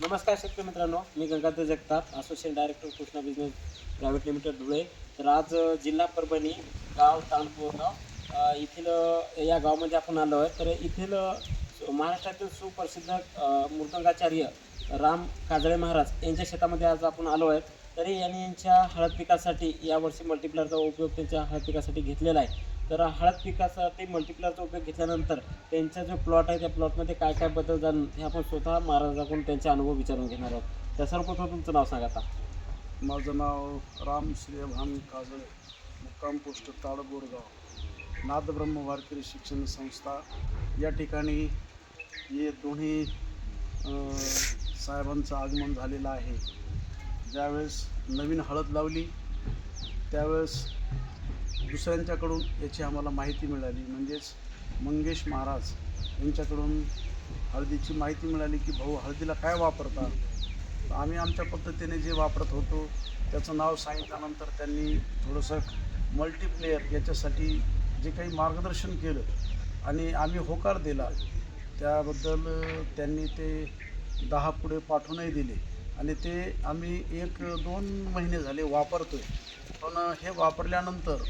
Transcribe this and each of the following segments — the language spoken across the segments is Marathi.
नमस्कार शेतकरी मित्रांनो, मी Gangadhar Jagtap, associate director Krishna business private limited Dhule. तर आज जिल्हा परभणी, गाव ताणपूर्ण येथील या गावामध्ये आपण आलो आहे. तर येथील महाराष्ट्रातील सुप्रसिद्ध मृदंगाचार्य राम काजळे महाराज यांच्या शेतामध्ये आज आपण आलो आहे. तरी यांनी यांच्या हळद पिकासाठी यावर्षी मल्टीप्लायरचा उपयोग त्यांच्या हळद पिकासाठी घेतलेला आहे. तर हळद पिकासाठी मल्टीप्लायरचा उपयोग घेतल्यानंतर त्यांचा जो प्लॉट आहे त्या प्लॉटमध्ये काय काय बदल झाले हे आपण स्वतः महाराजाकडून त्यांचे अनुभव विचारून घेणार आहोत. तर सर्वप्रथम तुमचं नाव सांगा आता. माझं नाव राम श्रीभान काजळे, मुक्काम पोस्ट ताडबोरगाव, नादब्रह्म वारकरी शिक्षण संस्था. या ठिकाणी हे दोन्ही साहेबांचं आगमन झालेलं आहे. ज्यावेळेस नवीन हळद लावली त्यावेळेस दुसऱ्यांच्याकडून याची आम्हाला माहिती मिळाली, म्हणजेच मंगेश महाराज यांच्याकडून हळदीची माहिती मिळाली की भाऊ हळदीला काय वापरतात. आम्ही आमच्या पद्धतीने जे वापरत होतो त्याचं नाव सांगितल्यानंतर त्यांनी थोडंसं मल्टीप्लेयर याच्यासाठी जे काही मार्गदर्शन केलं आणि आम्ही होकार दिला त्याबद्दल त्यांनी ते 10 पुढे पाठवूनही दिले आणि ते आम्ही 1-2 महिने झाले वापरतो आहे. पण हे वापरल्यानंतर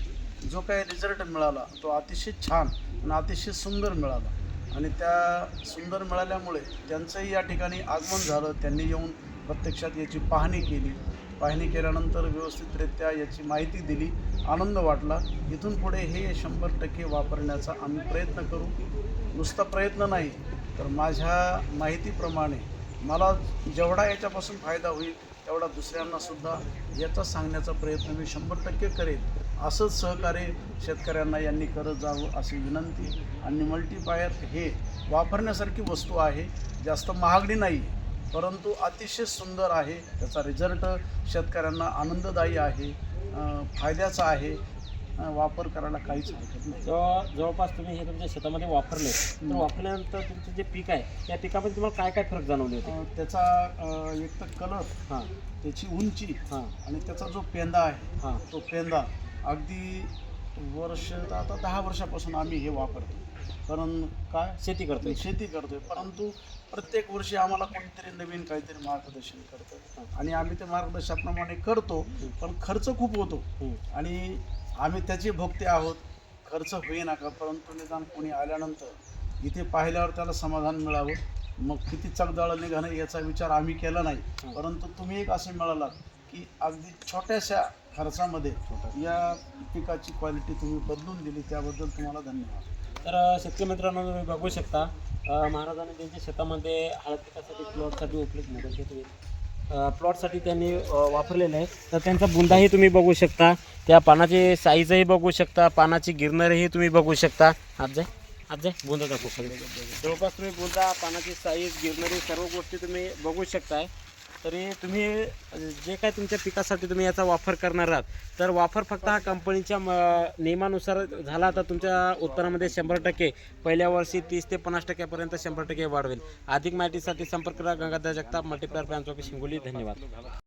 जो काही रिझल्ट मिळाला तो अतिशय छान आणि अतिशय सुंदर मिळाला आणि त्या सुंदर मिळाल्यामुळे त्यांचंही या ठिकाणी आगमन झालं. त्यांनी येऊन प्रत्यक्षात याची पाहणी केली. पाहणी केल्यानंतर व्यवस्थितरित्या याची माहिती दिली, आनंद वाटला. इथून पुढे हे 100% वापरण्याचा आम्ही प्रयत्न करू. नुसता प्रयत्न नाही तर माझ्या माहितीप्रमाणे मला जेवढा याच्यापासून फायदा होईल तेवढा दुसऱ्यांनासुद्धा याचा सांगण्याचा प्रयत्न मी 100% करेन. असंच सहकार्य शेतकऱ्यांना यांनी करत जावं अशी विनंती. आणि मल्टीप्लायर हे वापरण्यासारखी वस्तू आहे, जास्त महागडी नाही परंतु अतिशय सुंदर आहे. त्याचा रिझल्ट शेतकऱ्यांना आनंददायी आहे, फायद्याचा आहे. वापर करायला काहीच हरकत नाही. जवळपास तुम्ही हे तुमच्या शेतामध्ये वापरले, तर वापरल्यानंतर तुमचं जे पीक आहे त्या पिकामध्ये तुम्हाला काय काय फरक जाणवले होते? त्याचा एक तर कलर, त्याची उंची आणि त्याचा जो पेंदा आहे तो पेंदा अगदी आता 10 वर्षापासून आम्ही हे वापरतो. कारण काय शेती करतोय परंतु प्रत्येक वर्षी आम्हाला कोणीतरी नवीन काहीतरी मार्गदर्शन करतं आणि आम्ही ते मार्गदर्शनाप्रमाणे करतो. पण खर्च खूप होतो आणि आम्ही त्याचे भोगते आहोत. खर्च होईना का, परंतु निदान कोणी आल्यानंतर इथे पाहिल्यावर त्याला समाधान मिळावं. मग किती चगदाळं निघणं याचा विचार आम्ही केला नाही. परंतु तुम्ही एक असे मिळालात की अगदी छोट्याशा खर्चामध्ये या पिकाची क्वालिटी तुम्ही बदलून दिली, त्याबद्दल तुम्हाला धन्यवाद. तर शेतकरी मित्रांनो, तुम्ही बघू शकता महाराजांनी त्यांच्या शेतामध्ये हळद पिकासाठी प्लॉटसाठी त्यांनी वापरलेलं आहे. तर त्यांचा बुंदाही तुम्ही बघू शकता, त्या पानाची साईजही बघू शकता, पानाची गिरणारही तुम्ही बघू शकता. आज जाय बुंदा दाखवू. जवळपास तुम्ही बुंदा, पानाची साईज, गिरणारी सर्व गोष्टी तुम्ही बघू शकताय. तरी तुम्ही जे काय तुमच्या पिकासाठी तुम्ही याचा वापर करणार आहात तर वापर फक्त हा कंपनीच्या नियमानुसार झाला तर तुमच्या उत्पन्नामध्ये 100% पहिल्या वर्षी 30 ते 50% 100% वाढवेल. अधिक माहितीसाठी संपर्क करा. Gangadhar Jagtap, multiplier branch office, Hingoli. धन्यवाद.